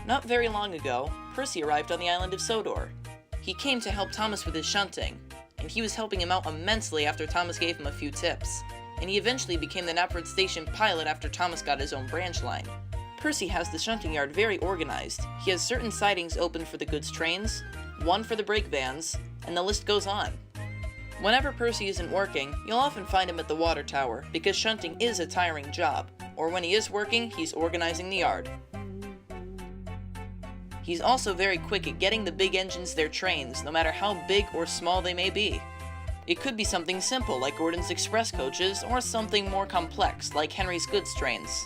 Not very long ago, Percy arrived on the island of Sodor. He came to help Thomas with his shunting, and he was helping him out immensely after Thomas gave him a few tips, and he eventually became the Knapford Station pilot after Thomas got his own branch line. Percy has the shunting yard very organized. He has certain sidings open for the goods trains, one for the brake vans, and the list goes on. Whenever Percy isn't working, you'll often find him at the water tower, because shunting is a tiring job, or when he is working, he's organizing the yard. He's also very quick at getting the big engines their trains, no matter how big or small they may be. It could be something simple like Gordon's express coaches, or something more complex like Henry's goods trains.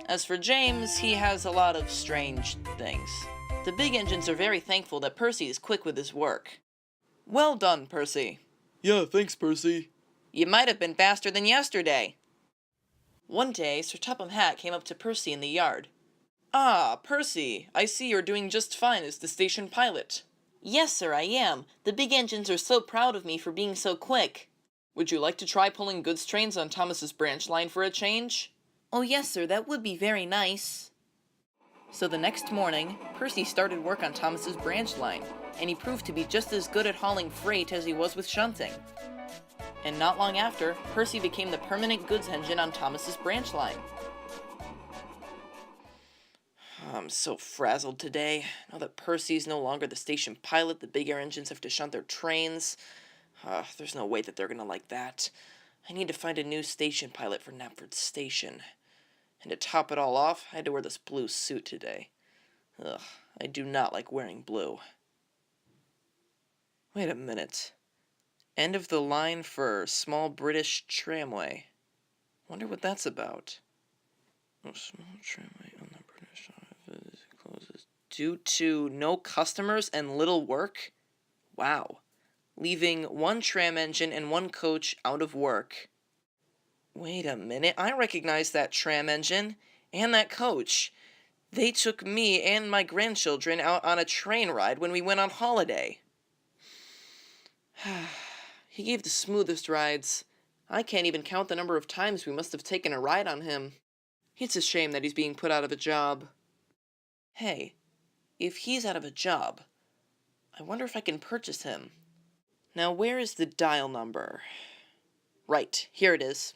As for James, he has a lot of strange things. The big engines are very thankful that Percy is quick with his work. Well done, Percy. Yeah, thanks, Percy. You might have been faster than yesterday. One day, Sir Topham Hatt came up to Percy in the yard. Ah, Percy, I see you're doing just fine as the station pilot. Yes, sir, I am. The big engines are so proud of me for being so quick. Would you like to try pulling goods trains on Thomas's branch line for a change? Oh yes, sir, that would be very nice. So the next morning, Percy started work on Thomas's branch line, and he proved to be just as good at hauling freight as he was with shunting. And not long after, Percy became the permanent goods engine on Thomas's branch line. I'm so frazzled today. Now that Percy's no longer the station pilot, the big air engines have to shunt their trains. There's no way that they're gonna like that. I need to find a new station pilot for Knapford Station. And to top it all off, I had to wear this blue suit today. Ugh, I do not like wearing blue. Wait a minute. End of the line for small British tramway. Wonder what that's about. Oh, small tramway on the British side closes due to no customers and little work? Wow. Leaving one tram engine and one coach out of work. Wait a minute, I recognize that tram engine and that coach. They took me and my grandchildren out on a train ride when we went on holiday. He gave the smoothest rides. I can't even count the number of times we must have taken a ride on him. It's a shame that he's being put out of a job. Hey, if he's out of a job, I wonder if I can purchase him. Now where is the dial number? Right, here it is.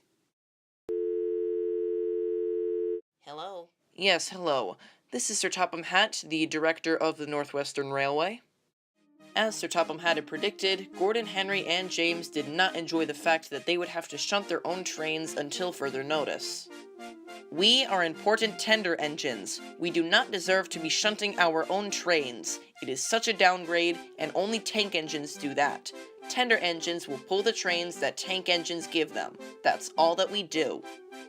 Hello? Yes, hello. This is Sir Topham Hatt, the director of the Northwestern Railway. As Sir Topham Hatt had predicted, Gordon, Henry, and James did not enjoy the fact that they would have to shunt their own trains until further notice. We are important tender engines. We do not deserve to be shunting our own trains. It is such a downgrade, and only tank engines do that. Tender engines will pull the trains that tank engines give them. That's all that we do.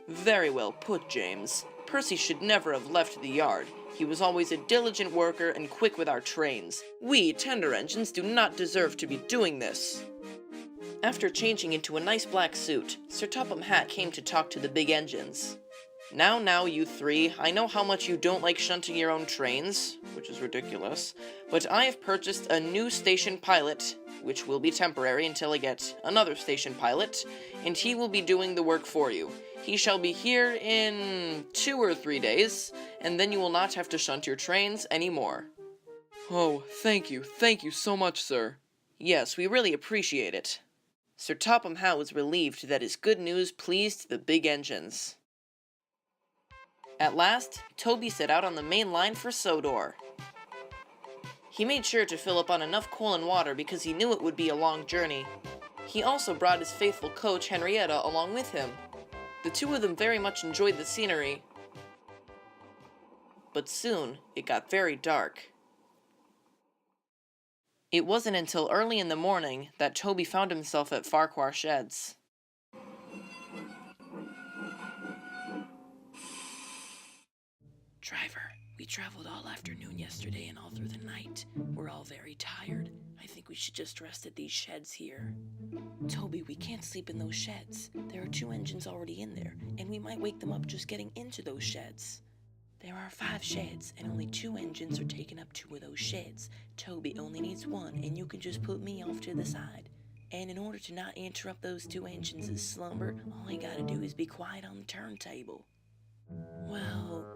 Very well put, James. Percy should never have left the yard. He was always a diligent worker and quick with our trains. We, tender engines, do not deserve to be doing this. After changing into a nice black suit, Sir Topham Hatt came to talk to the big engines. Now, you three, I know how much you don't like shunting your own trains, which is ridiculous, but I have purchased a new station pilot, which will be temporary until I get another station pilot, and he will be doing the work for you. He shall be here in 2 or 3 days, and then you will not have to shunt your trains anymore. Oh, thank you so much, sir. Yes, we really appreciate it. Sir Topham Hatt was relieved that his good news pleased the big engines. At last, Toby set out on the main line for Sodor. He made sure to fill up on enough coal and water because he knew it would be a long journey. He also brought his faithful coach, Henrietta, along with him. The two of them very much enjoyed the scenery. But soon, it got very dark. It wasn't until early in the morning that Toby found himself at Farquhar Sheds. Driver, we traveled all afternoon yesterday and all through the night. We're all very tired. I think we should just rest at these sheds here. Toby, we can't sleep in those sheds. There are 2 engines already in there, and we might wake them up just getting into those sheds. There are 5 sheds, and only 2 engines are taking up 2 of those sheds. Toby only needs 1, and you can just put me off to the side. And in order to not interrupt those 2 engines' slumber, all you gotta do is be quiet on the turntable. Well,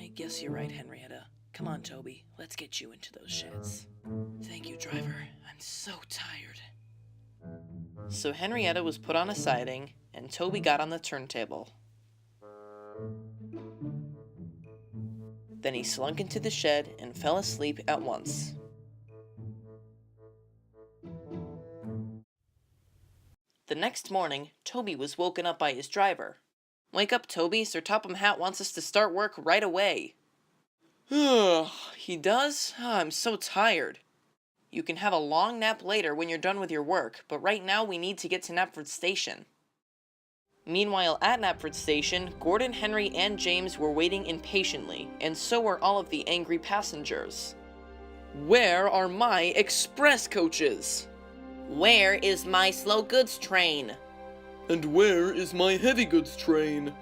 I guess you're right, Henrietta. Come on, Toby, let's get you into those sheds. Thank you, driver. I'm so tired. So Henrietta was put on a siding, and Toby got on the turntable. Then he slunk into the shed and fell asleep at once. The next morning, Toby was woken up by his driver. "Wake up, Toby. Sir Topham Hatt wants us to start work right away." He does? I'm so tired. You can have a long nap later when you're done with your work, but right now we need to get to Knapford Station. Meanwhile, at Knapford Station, Gordon, Henry, and James were waiting impatiently, and so were all of the angry passengers. Where are my express coaches? Where is my slow goods train? And where is my heavy goods train?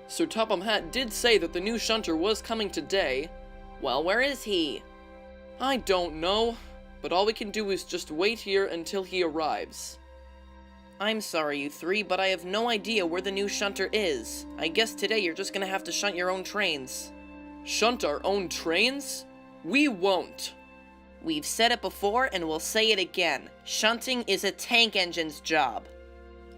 Sir Topham Hatt did say that the new shunter was coming today. Well, where is he? I don't know, but all we can do is just wait here until he arrives. I'm sorry, you three, but I have no idea where the new shunter is. I guess today you're just gonna have to shunt your own trains. Shunt our own trains? We won't. We've said it before and we'll say it again. Shunting is a tank engine's job.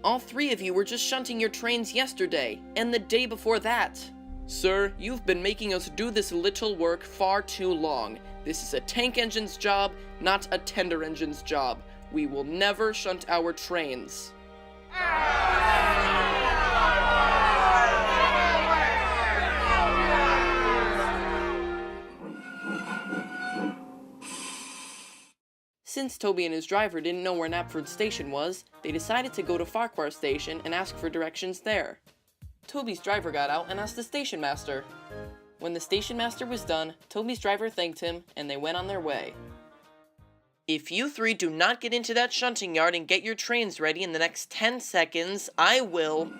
All three of you were just shunting your trains yesterday, and the day before that. Sir, you've been making us do this little work far too long. This is a tank engine's job, not a tender engine's job. We will never shunt our trains. Since Toby and his driver didn't know where Knapford Station was, they decided to go to Farquhar Station and ask for directions there. Toby's driver got out and asked the station master. When the station master was done, Toby's driver thanked him, and they went on their way. If you three do not get into that shunting yard and get your trains ready in the next 10 seconds, I will...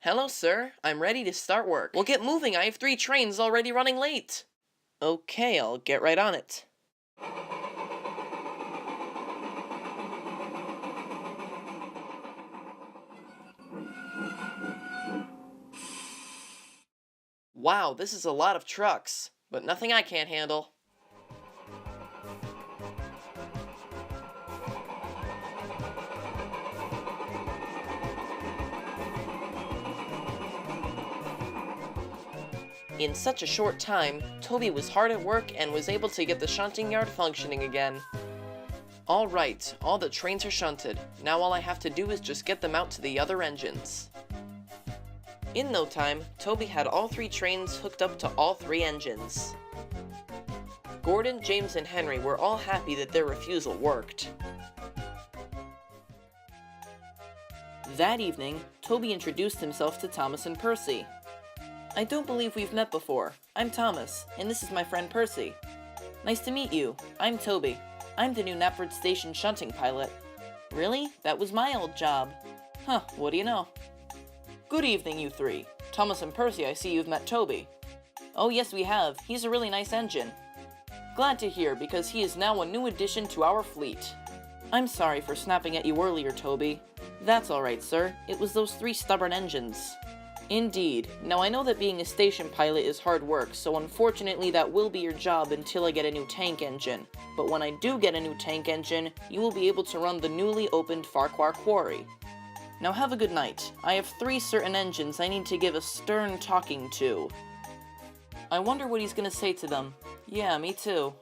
Hello, sir. I'm ready to start work. Well, get moving. I have 3 trains already running late. Okay, I'll get right on it. Wow, this is a lot of trucks, but nothing I can't handle. In such a short time, Toby was hard at work and was able to get the shunting yard functioning again. Alright, all the trains are shunted. Now all I have to do is just get them out to the other engines. In no time, Toby had all 3 trains hooked up to all 3 engines. Gordon, James, and Henry were all happy that their refusal worked. That evening, Toby introduced himself to Thomas and Percy. I don't believe we've met before. I'm Thomas, and this is my friend Percy. Nice to meet you. I'm Toby. I'm the new Knapford Station shunting pilot. Really? That was my old job. Huh, what do you know? Good evening, you 3. Thomas and Percy, I see you've met Toby. Oh yes, we have. He's a really nice engine. Glad to hear, because he is now a new addition to our fleet. I'm sorry for snapping at you earlier, Toby. That's alright, sir. It was those 3 stubborn engines. Indeed. Now I know that being a station pilot is hard work, so unfortunately that will be your job until I get a new tank engine. But when I do get a new tank engine, you will be able to run the newly opened Farquhar Quarry. Now have a good night. I have 3 certain engines I need to give a stern talking to. I wonder what he's gonna say to them. Yeah, me too.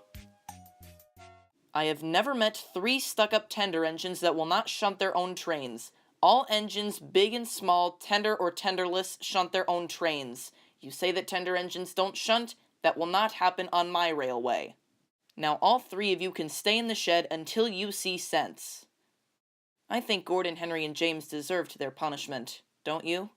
I have never met 3 stuck-up tender engines that will not shunt their own trains. All engines, big and small, tender or tenderless, shunt their own trains. You say that tender engines don't shunt? That will not happen on my railway. Now all 3 of you can stay in the shed until you see sense. I think Gordon, Henry, and James deserved their punishment, don't you?